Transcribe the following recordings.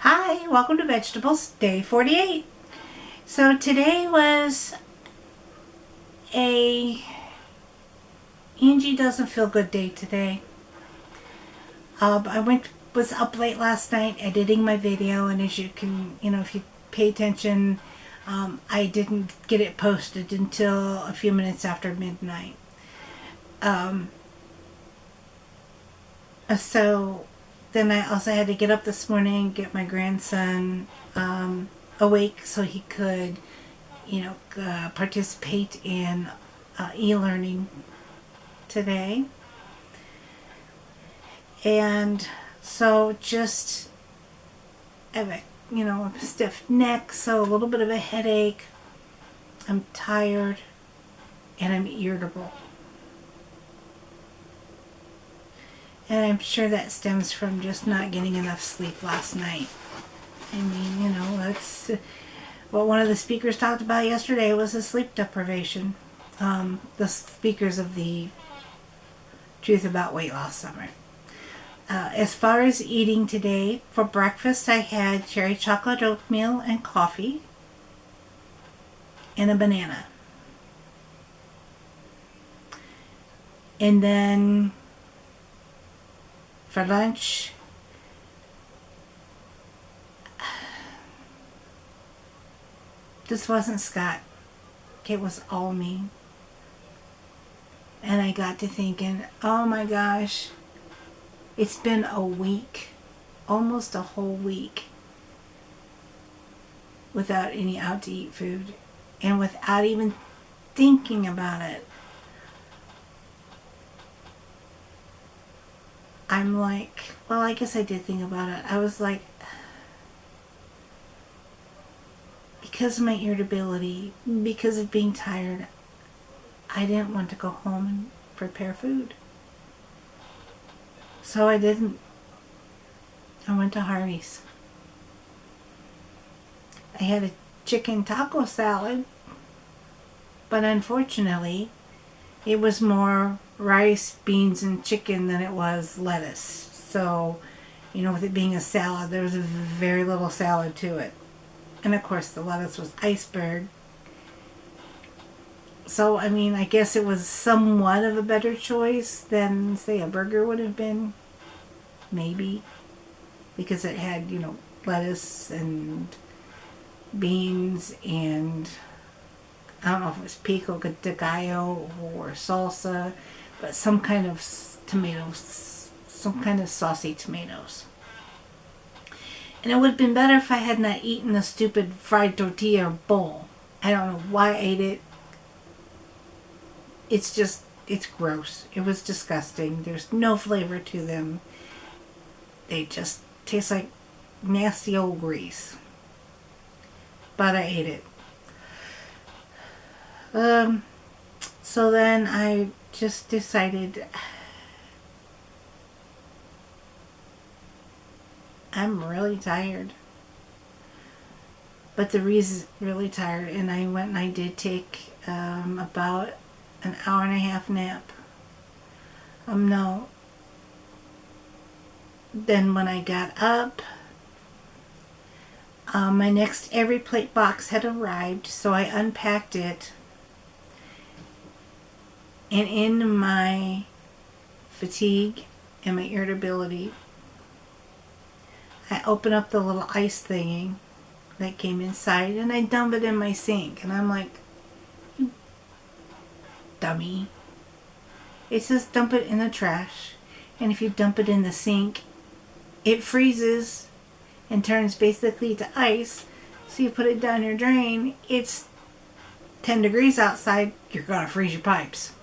Hi, welcome to Vegetables, day 48. So today was a Angie doesn't feel good day today. Was up late last night editing my video, and as you can, if you pay attention, I didn't get it posted until a few minutes after midnight. So then I also had to get up this morning, get my grandson awake so he could, participate in e-learning today. And so just have a stiff neck, so a little bit of a headache. I'm tired and I'm irritable. And I'm sure that stems from just not getting enough sleep last night. I mean, that's what one of the speakers talked about yesterday was the sleep deprivation. The speakers of the Truth About Weight Loss Summit. As far as eating today, for breakfast I had cherry chocolate oatmeal and coffee and a banana. And then for lunch, this wasn't Scott. It was all me. And I got to thinking, oh my gosh, it's been a week, almost a whole week, without any out to eat food and without even thinking about it. I'm like, well, I guess I did think about it. I was like, because of my irritability, because of being tired, I didn't want to go home and prepare food. So I didn't. I went to Harvey's. I had a chicken taco salad, but unfortunately, it was more rice, beans, and chicken than it was lettuce. So, with it being a salad, there was very little salad to it. And of course, the lettuce was iceberg. So, I guess it was somewhat of a better choice than, say, a burger would have been. Maybe. Because it had, lettuce and beans and I don't know if it was pico de gallo or salsa, but some kind of tomatoes, some kind of saucy tomatoes. And it would have been better if I had not eaten the stupid fried tortilla bowl. I don't know why I ate it. It's gross. It was disgusting. There's no flavor to them. They just taste like nasty old grease. But I ate it. So then I just decided I'm really tired. But the reason really tired, and I went and I did take about an hour and a half nap. No. Then when I got up, my next Every Plate box had arrived, so I unpacked it. And in my fatigue and my irritability, I open up the little ice thingy that came inside and I dump it in my sink. And I'm like, you dummy. It says dump it in the trash. And if you dump it in the sink, it freezes and turns basically to ice. So you put it down your drain, it's 10 degrees outside, you're going to freeze your pipes.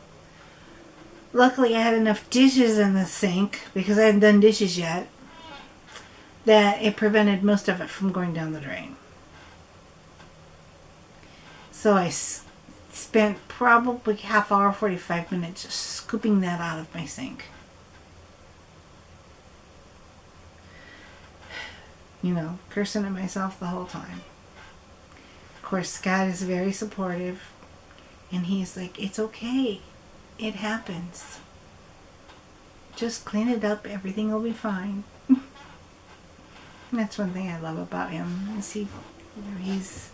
Luckily I had enough dishes in the sink, because I hadn't done dishes yet, that it prevented most of it from going down the drain. So I spent probably half hour, 45 minutes just scooping that out of my sink. Cursing at myself the whole time. Of course, Scott is very supportive, and he's like, it's okay. It happens. Just clean it up. Everything will be fine. That's one thing I love about him. Is he's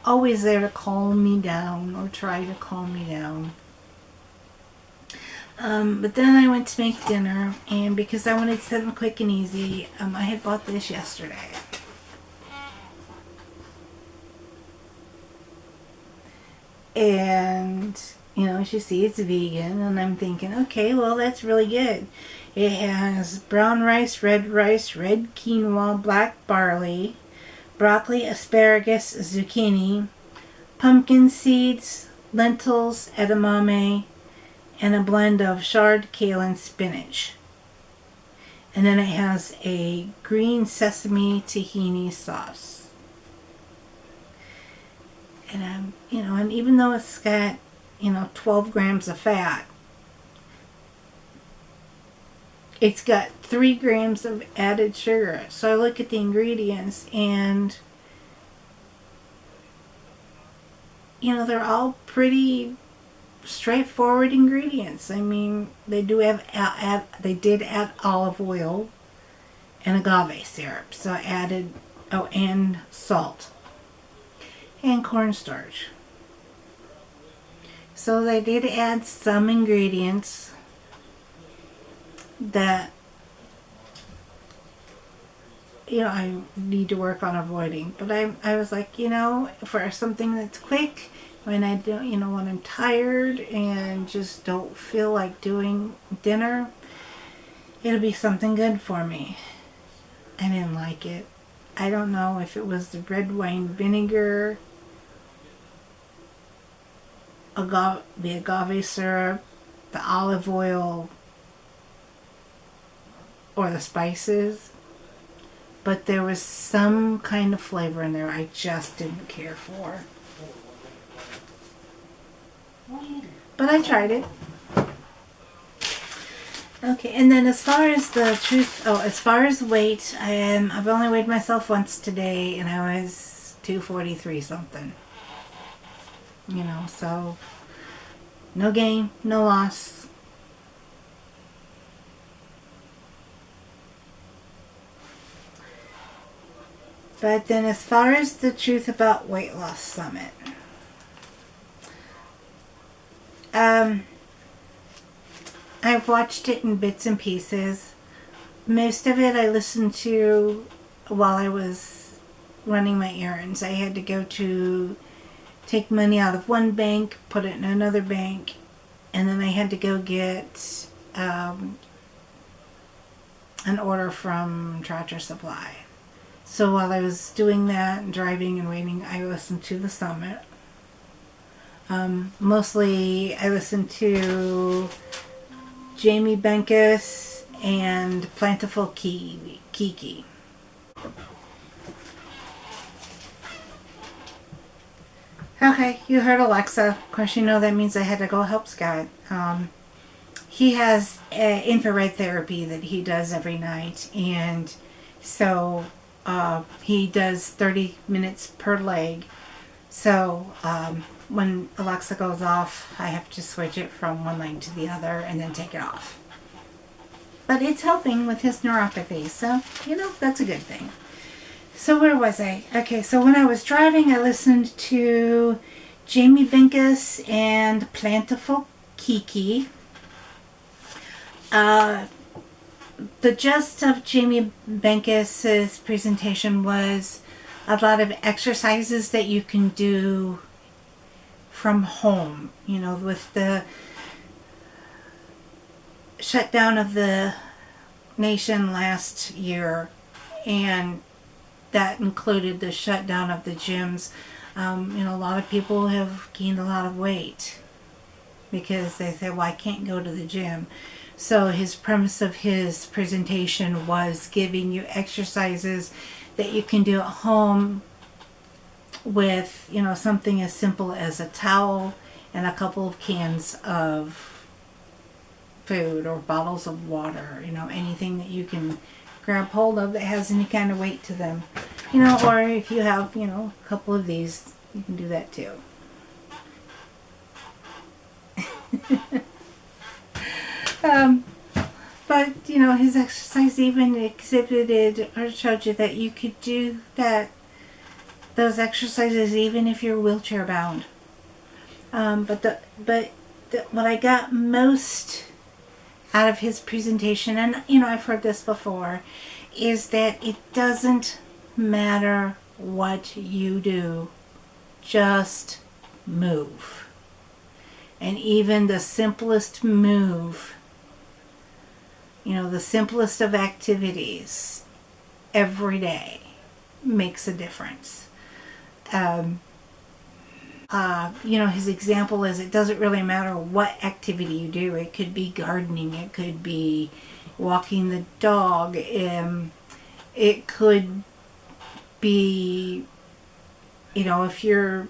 always there to calm me down or try to calm me down. But then I went to make dinner, and because I wanted something quick and easy, I had bought this yesterday. And, as you see, it's vegan, and I'm thinking, okay, well, that's really good. It has brown rice, red quinoa, black barley, broccoli, asparagus, zucchini, pumpkin seeds, lentils, edamame, and a blend of chard, kale, and spinach. And then it has a green sesame tahini sauce. And and even though it's got, 12 grams of fat, it's got 3 grams of added sugar. So I look at the ingredients, and they're all pretty straightforward ingredients. I mean, they did add olive oil and agave syrup. So I added, and salt and cornstarch. So they did add some ingredients that I need to work on avoiding. But I was like, for something that's quick, when I don't, when I'm tired and just don't feel like doing dinner, it'll be something good for me. I didn't like it. I don't know if it was the red wine vinegar, the agave syrup, the olive oil, or the spices, but there was some kind of flavor in there I just didn't care for. But I tried it. Okay, and then as far as weight, I've only weighed myself once today, and I was 243 something. So no gain, no loss. But then as far as the Truth About Weight Loss Summit, I've watched it in bits and pieces. Most of it I listened to while I was running my errands. I had to go to take money out of one bank, put it in another bank, and then I had to go get an order from Tractor Supply. So while I was doing that and driving and waiting, I listened to the summit. Mostly I listened to Jamie Benkis and Plentiful Kiki. Okay, you heard Alexa. Of course, that means I had to go help Scott. He has infrared therapy that he does every night, and so he does 30 minutes per leg. So when Alexa goes off, I have to switch it from one leg to the other and then take it off. But it's helping with his neuropathy, so, that's a good thing. So where was I? Okay, so when I was driving, I listened to Jamie Benkis and Plentiful Kiki. The gist of Jamie Benkis' presentation was a lot of exercises that you can do from home, with the shutdown of the nation last year, and that included the shutdown of the gyms. A lot of people have gained a lot of weight because they say, well, I can't go to the gym. So his premise of his presentation was giving you exercises that you can do at home with, something as simple as a towel and a couple of cans of food or bottles of water, anything that you can grab hold of that has any kind of weight to them. Or if you have, a couple of these, you can do that too. But, his exercise even exhibited or showed you that you could do those exercises even if you're wheelchair bound. But what I got most out of his presentation, and I've heard this before, is that it doesn't matter what you do, just move. And even the simplest move, the simplest of activities every day makes a difference. His example is, it doesn't really matter what activity you do. It could be gardening, it could be walking the dog, it could be, if you're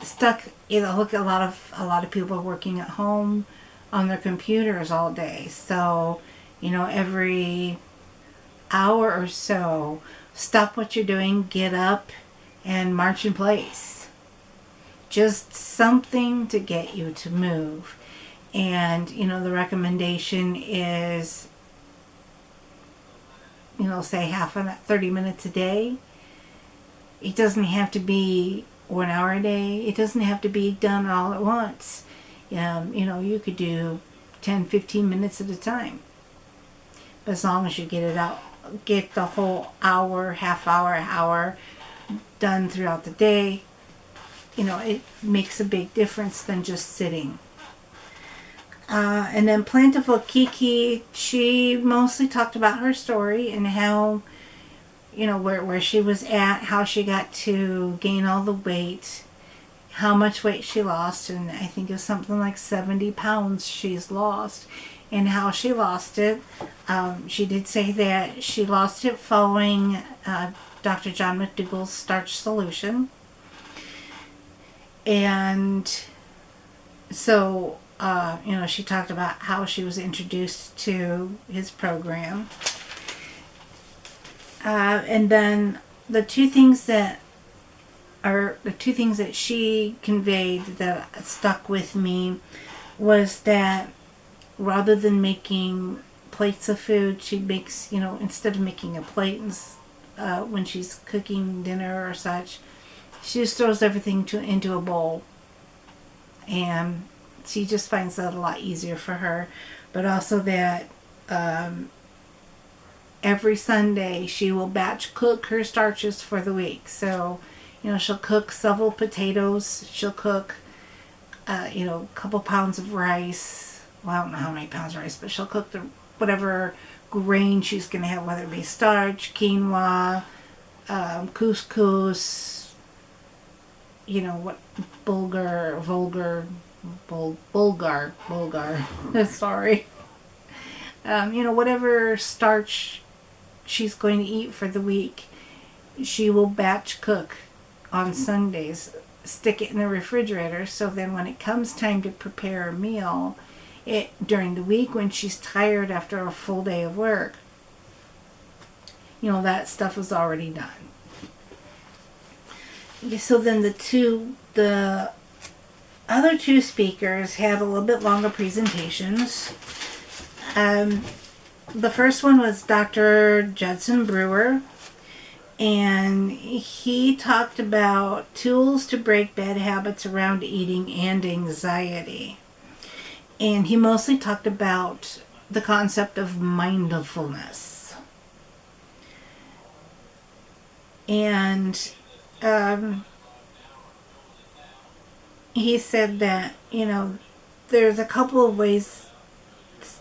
stuck, look, a lot of people are working at home on their computers all day. So, every hour or so, stop what you're doing, get up, and march in place. Just something to get you to move. And, the recommendation is, say 30 minutes a day. It doesn't have to be 1 hour a day. It doesn't have to be done all at once. You could do 10, 15 minutes at a time. But as long as you get it out, get the whole hour, half hour done throughout the day, it makes a big difference than just sitting. And then Plentiful Kiki, she mostly talked about her story and how, where she was at, how she got to gain all the weight, how much weight she lost, and I think it's something like 70 pounds she's lost, and how she lost it. She did say that she lost it following Dr. John McDougall's starch solution. And so, she talked about how she was introduced to his program. And then the two things that she conveyed that stuck with me was that rather than making plates of food, she makes, instead of making a plate when she's cooking dinner or such, she just throws everything into a bowl. And she just finds that a lot easier for her. But also that every Sunday she will batch cook her starches for the week. So, she'll cook several potatoes. She'll cook, a couple pounds of rice. Well, I don't know how many pounds of rice, but she'll cook whatever grain she's going to have, whether it be starch, quinoa, couscous, bulgur, sorry. Whatever starch she's going to eat for the week, she will batch cook on Sundays, stick it in the refrigerator, so then when it comes time to prepare a meal, during the week when she's tired after a full day of work, that stuff is already done. So then the other two speakers had a little bit longer presentations. The first one was Dr. Judson Brewer, and he talked about tools to break bad habits around eating and anxiety. And he mostly talked about the concept of mindfulness. And he said that, there's a couple of ways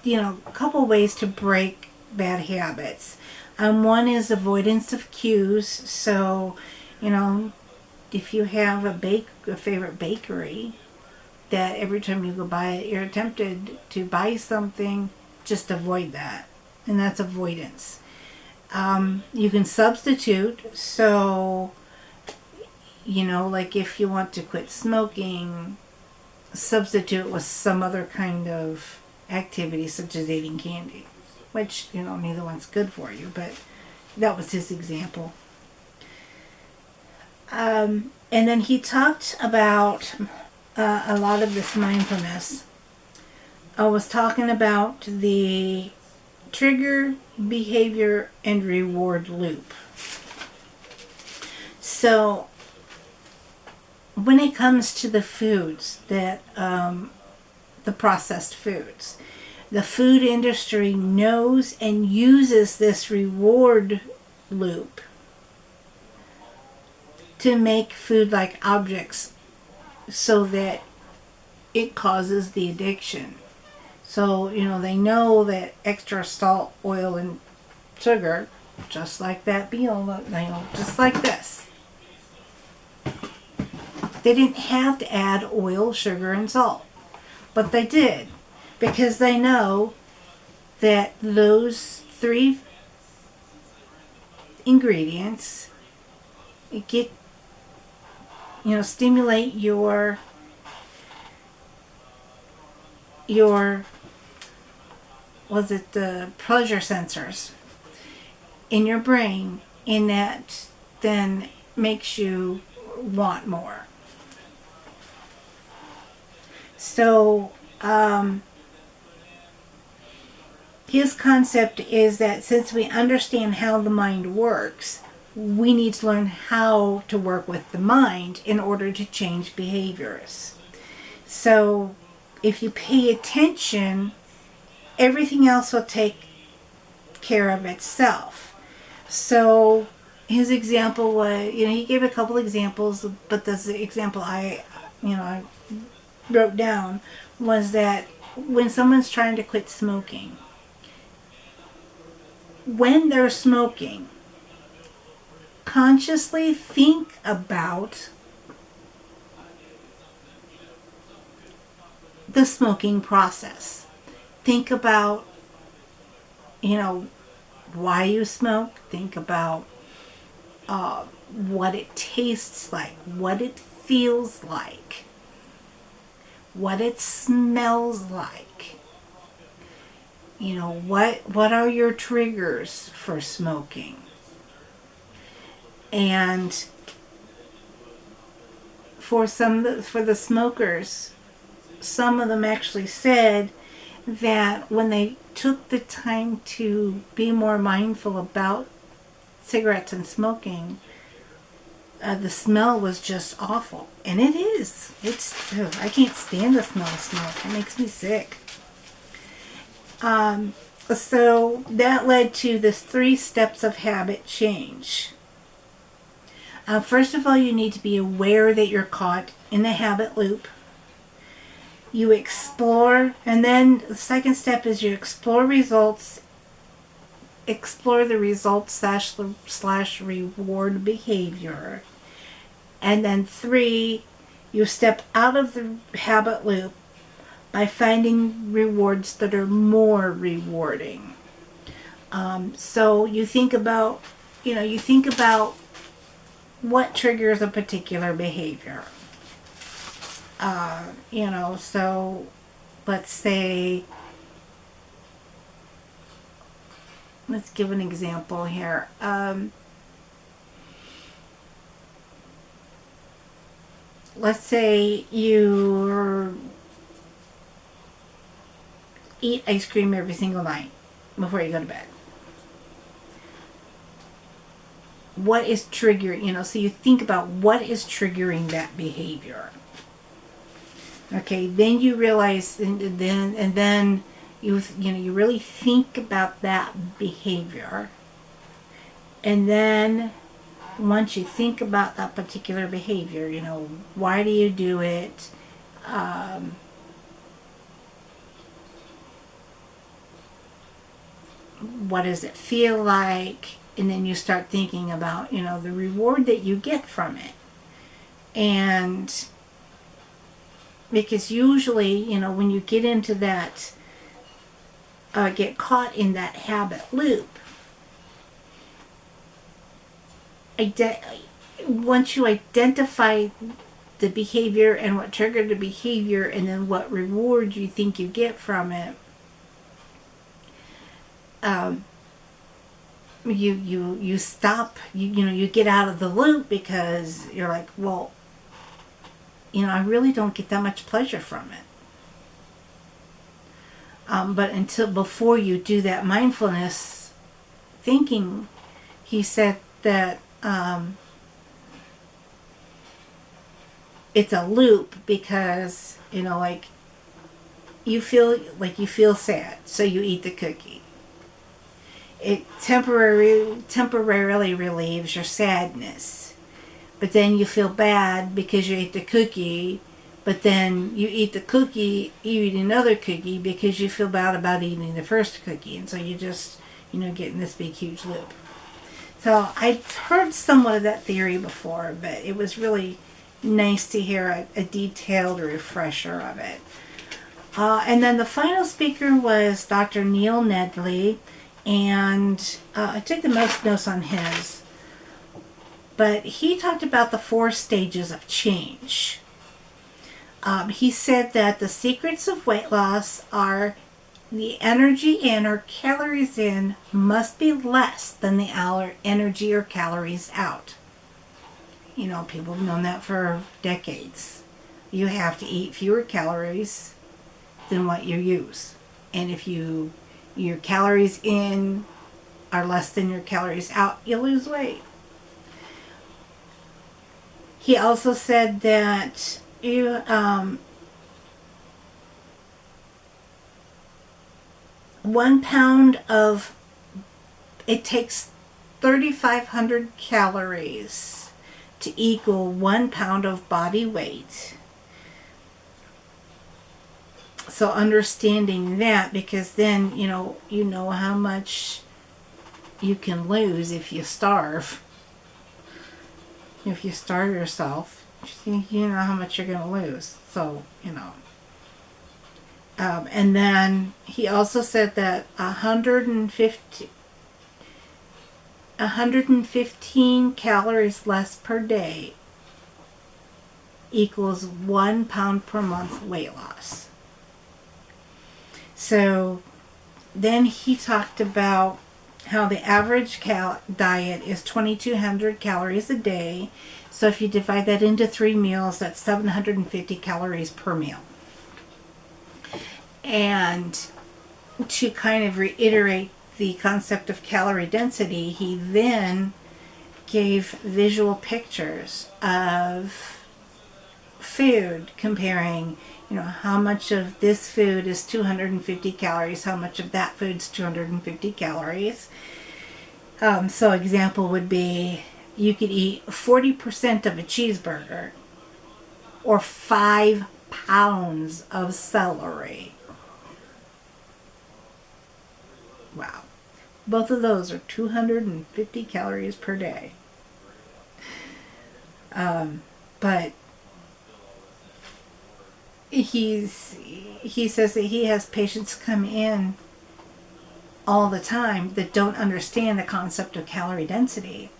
to break bad habits. One is avoidance of cues. So, if you have a favorite bakery that every time you go by it, you're tempted to buy something, just avoid that. And that's avoidance. You can substitute. So, like if you want to quit smoking, substitute with some other kind of activity, such as eating candy, which, neither one's good for you, but that was his example. And then he talked about a lot of this mindfulness. I was talking about the trigger, behavior, and reward loop. So when it comes to the foods that, the processed foods, the food industry knows and uses this reward loop to make food like objects so that it causes the addiction. So, they know that extra salt, oil, and sugar, just like that meal, just like this. They didn't have to add oil, sugar, and salt, but they did because they know that those three ingredients get, stimulate your was it the pleasure sensors in your brain, and that then makes you want more. So his concept is that since we understand how the mind works, we need to learn how to work with the mind in order to change behaviors. So if you pay attention, everything else will take care of itself. So his example was, he gave a couple examples, but the example I wrote down was that when someone's trying to quit smoking, when they're smoking, consciously think about the smoking process. Think about, why you smoke. Think about what it tastes like, what it feels like, what it smells like. What are your triggers for smoking? And for the smokers, some of them actually said that when they took the time to be more mindful about cigarettes and smoking, the smell was just awful. And it is. I can't stand the smell of smoke. It makes me sick. So that led to this 3 steps of habit change. First of all, you need to be aware that you're caught in the habit loop. You explore, and then the second step is you explore the results slash reward behavior. And then 3, you step out of the habit loop by finding rewards that are more rewarding. So you think about what triggers a particular behavior. So let's say, let's give an example here. Let's say you eat ice cream every single night before you go to bed. What is triggering, so you think about what is triggering that behavior. Okay, then you realize, and then you really think about that behavior. And then once you think about that particular behavior, why do you do it? What does it feel like? And then you start thinking about, the reward that you get from it. And because usually, when you get into that, get caught in that habit loop, once you identify the behavior and what triggered the behavior and then what reward you think you get from it, you stop, you get out of the loop because you're like, well, I really don't get that much pleasure from it. But until before you do that mindfulness thinking, he said that it's a loop because, like you feel sad, so you eat the cookie. It temporarily relieves your sadness, but then you feel bad because you ate the cookie. But then you eat the cookie, you eat another cookie because you feel bad about eating the first cookie, and so you just get in this big huge loop. So I'd heard somewhat of that theory before, but it was really nice to hear a detailed refresher of it. And then the final speaker was Dr. Neil Nedley, and I took the most notes on his. But he talked about the 4 stages of change. He said that the secrets of weight loss are the energy in or calories in must be less than the energy or calories out. People have known that for decades. You have to eat fewer calories than what you use. And if your calories in are less than your calories out, you lose weight. He also said that you 1 pound of it takes 3,500 calories to equal 1 pound of body weight. So understanding that, because then you know how much you can lose if you starve. If you starve yourself, you know how much you're going to lose. So, and then he also said that 115 calories less per day equals 1 pound per month weight loss. So then he talked about how the average diet is 2,200 calories a day. So if you divide that into 3 meals, that's 750 calories per meal. And to kind of reiterate the concept of calorie density, he then gave visual pictures of food, comparing, how much of this food is 250 calories, how much of that food's 250 calories. So example would be, you could eat 40% of a cheeseburger or 5 pounds of celery. Wow. Both of those are 250 calories per day. But he says that he has patients come in all the time that don't understand the concept of calorie density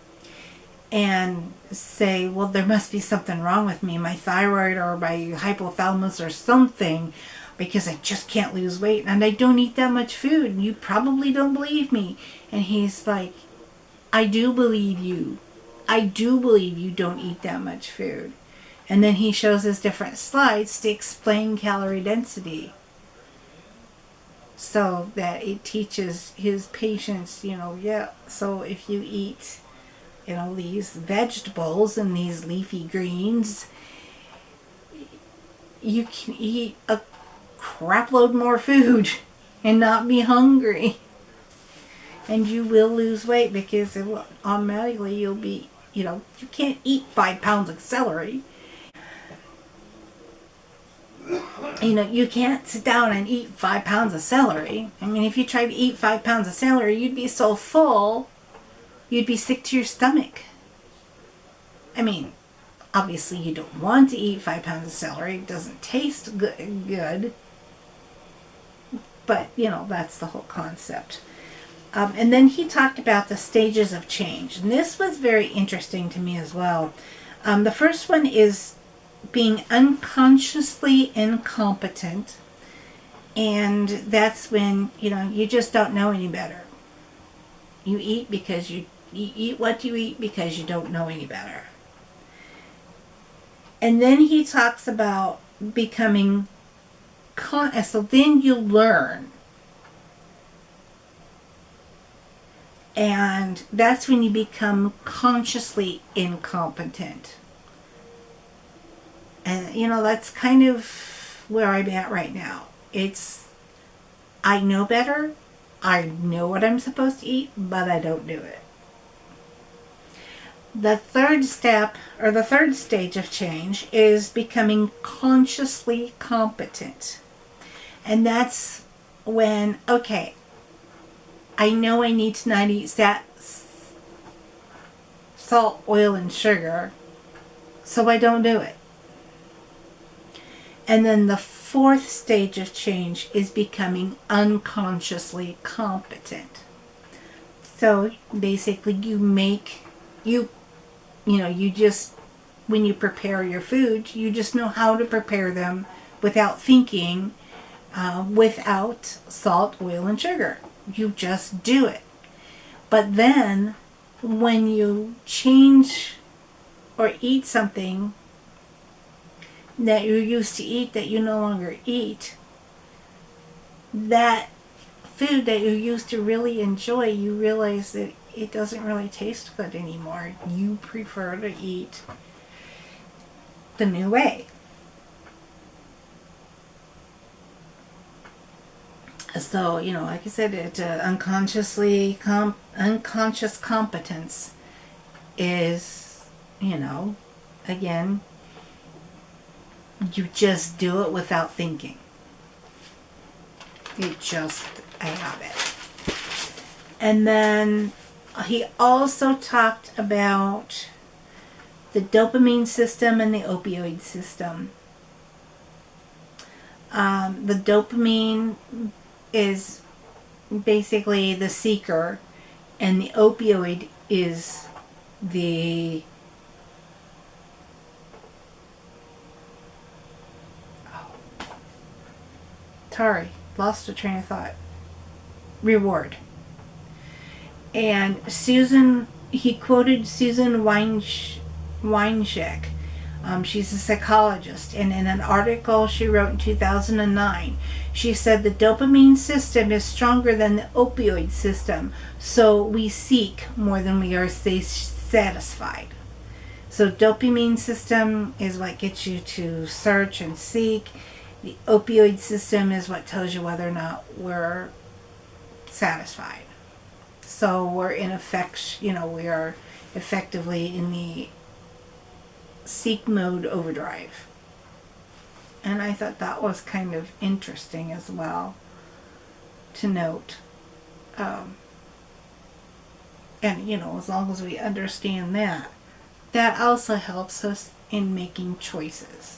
and say, well, there must be something wrong with me, my thyroid or my hypothalamus or something, because I just can't lose weight and I don't eat that much food and you probably don't believe me. And he's like, I do believe you. I do believe you don't eat that much food. And then he shows us different slides to explain calorie density, so that it teaches his patients, so if you eat, these vegetables and these leafy greens, you can eat a crap load more food and not be hungry. And you will lose weight because automatically you'll be, you can't eat 5 pounds of celery. You can't sit down and eat 5 pounds of celery. I mean, if you tried to eat 5 pounds of celery, you'd be so full, you'd be sick to your stomach. I mean, obviously you don't want to eat 5 pounds of celery. It doesn't taste good. But, that's the whole concept. And then he talked about the stages of change. And this was very interesting to me as well. The first one is being unconsciously incompetent. And that's when, you just don't know any better. You eat because you eat what you eat because you don't know any better. And then he talks about becoming so then you learn And that's when you become consciously incompetent. And, that's kind of where I'm at right now. I know better. I know what I'm supposed to eat, but I don't do it. The third step, or the third stage of change, is becoming consciously competent. And that's when, okay, I know I need to not eat salt, oil, and sugar, so I don't do it. And then the fourth stage of change is becoming unconsciously competent. So basically you just, when you prepare your food, you just know how to prepare them without thinking, without salt, oil, and sugar. You just do it. But then when you change or eat something that you used to eat that you no longer eat, that food that you used to really enjoy, you realize that it doesn't really taste good anymore. You prefer to eat the new way. So, like I said, it's unconscious competence is, again, you just do it without thinking. It just a habit. And then he also talked about the dopamine system and the opioid system. The dopamine is basically the seeker, and the opioid is the lost a train of thought. Reward. And he quoted Susan Weinschek. She's a psychologist, and in an article she wrote in 2009, she said the dopamine system is stronger than the opioid system, so we seek more than we are satisfied. So dopamine system is what gets you to search and seek. The opioid system is what tells you whether or not we're satisfied. So we're in effect, we are effectively in the seek mode overdrive. And I thought that was kind of interesting as well to note. And, as long as we understand that also helps us in making choices.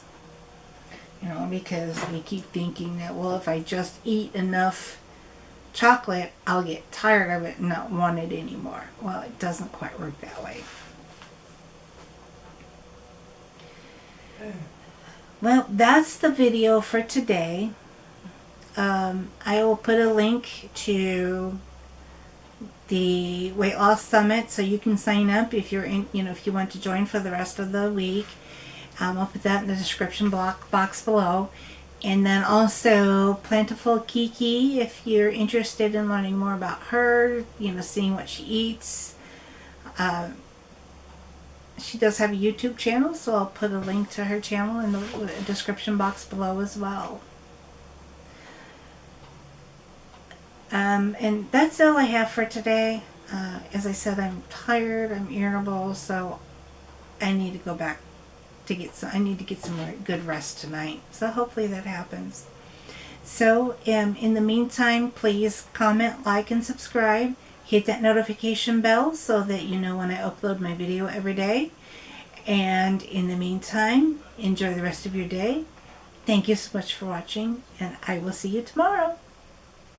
Because we keep thinking that, well, if I just eat enough chocolate, I'll get tired of it and not want it anymore. Well, it doesn't quite work that way. Well, that's the video for today. I will put a link to the Weight Loss Summit so you can sign up if you're in, if you want to join for the rest of the week. I'll put that in the description box below. And then also Plentiful Kiki, if you're interested in learning more about her, seeing what she eats. She does have a YouTube channel, so I'll put a link to her channel in the description box below as well. And that's all I have for today. As I said, I'm tired, I'm irritable, so I need to go back to get some good rest tonight. So hopefully that happens. So in the meantime, please comment, like, and subscribe. Hit that notification bell so that you know when I upload my video every day. And in the meantime, enjoy the rest of your day. Thank you so much for watching, and I will see you tomorrow.